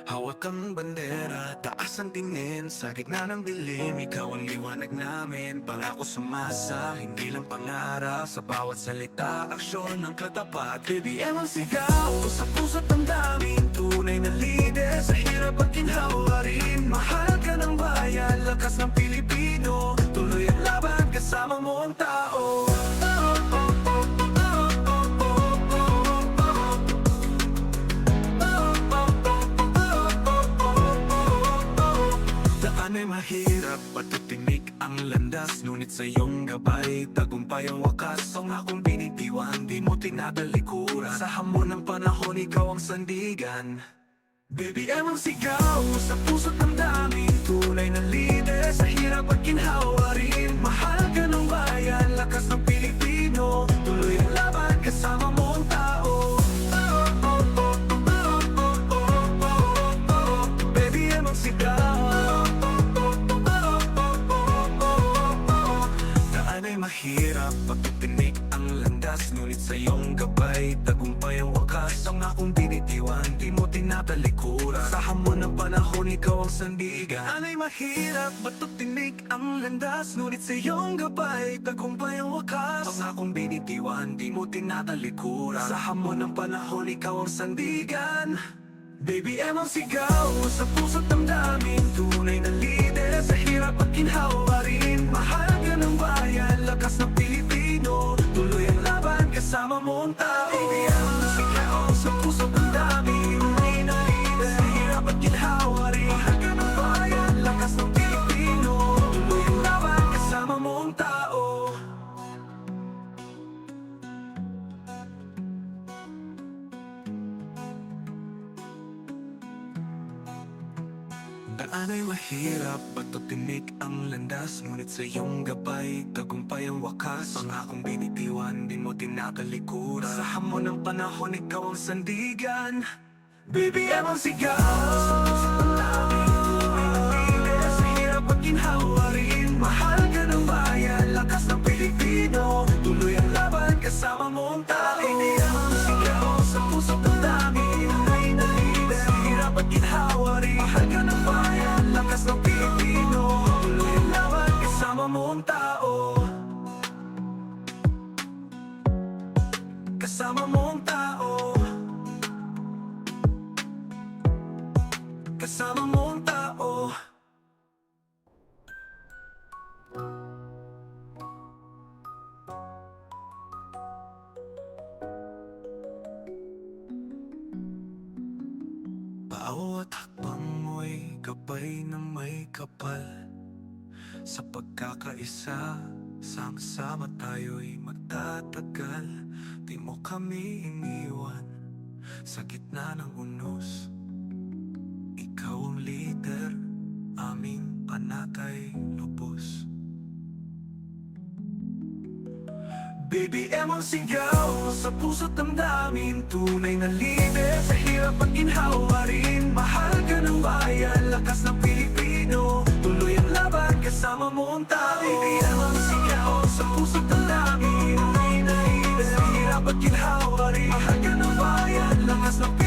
Hawak ang bandera, taas ang tingin. Sa gitna ng dilim, ikaw ang liwanag namin. Pangako sa masa, hindi lang pangarap. Sa bawat salita, aksyon ng katapat. BBM ang sigaw, sa puso't ang daming. Tunay na leader, sa hirap at ginhawa rin. Mahal ka ng bayan, lakas ng Pilipino. Tuloy ang laban, kasama mo ang tao. Daan ay mahirap, patutinik ang landas. Ngunit sa iyong gabay, tagumpay ang wakas. Ang akong binitiwan, di mo tinatalikuran. Sa hamon ng panahon, ikaw ang sandigan. BBM ang sigaw, sa puso't ng daming. Tunay na leader, sa hirap at ginhawa rin. Mahal ka ng bayan, lakas ng Pilipino. Tuloy ang laban, kasama mo ang tao. BBM ang sigaw, mahirap, patutinik ang landas. Ngunit sa iyong gabay, tagumpay ang wakas. Ang akong binitiwan, di mo tinatalikuran. Sa hamon ng panahon, ikaw ang sandigan. Anay mahirap, patutinik ang landas. Ngunit sa iyong gabay, tagumpay ang wakas. Ang akong binitiwan, di mo tinatalikuran. Sa hamon ng panahon, ikaw ang sandigan. BBM ang sigaw, sa puso't damdamin. Tunay na leader, sa hirap at ginhawa rin. Mahal ka ng bayan, lakas ng Pilipino. Tuloy ang laban, kasama mo ang tao. BBM ang sigaw, sa puso't damdamin. Tunay na leader, sa hirap at ginhawa rin. Mahal ka ng bayan, lakas ng Pilipino. Tuloy ang laban, kasama mo ang tao. Daan ay mahirap, patutinik ang landas. Ngunit sa iyong gabay, tagumpay ang wakas. Ang akong binitiwan, di mo tinatalikuran. Sa hamon ng panahon, ikaw ang sandigan. BBM ang sigaw, sa hirap at ginhawa rin. Mahal ka ng bayan, lakas ng Pilipino. Tuloy ang laban, kasama mo ang tao. BBM ang sigaw, sa puso't ang dami. Tunay na leader, sa hirap at ginhawa rin. Mahal ka ng bayan, lakas ng Pilipino. Tuloy ang laban, kasama mo ang tao. Kasama mo ang tao. Kasama mo ang tao. Bawat hakbang mo'y gabay na may kapal. Sa pagkakaisa, sama-sama tayo'y magtatagal. Di mo kami iniwan sa gitna ng unos. Ikaw ang leader, aming panatay lubos. BBM ang sigaw, sa puso't damdamin. Tunay na leader, sa hirap at ginhawa rin. Mahal ka ng bayan, lakas ng Pilipino. Tuloy ang laban, kasama mo ang tao. BBM ang sigaw, sa puso't damdamin. Tunay na leader, sa hirap at ginhawa rin. Mahal ka ng bayan, lakas ng Pilipino.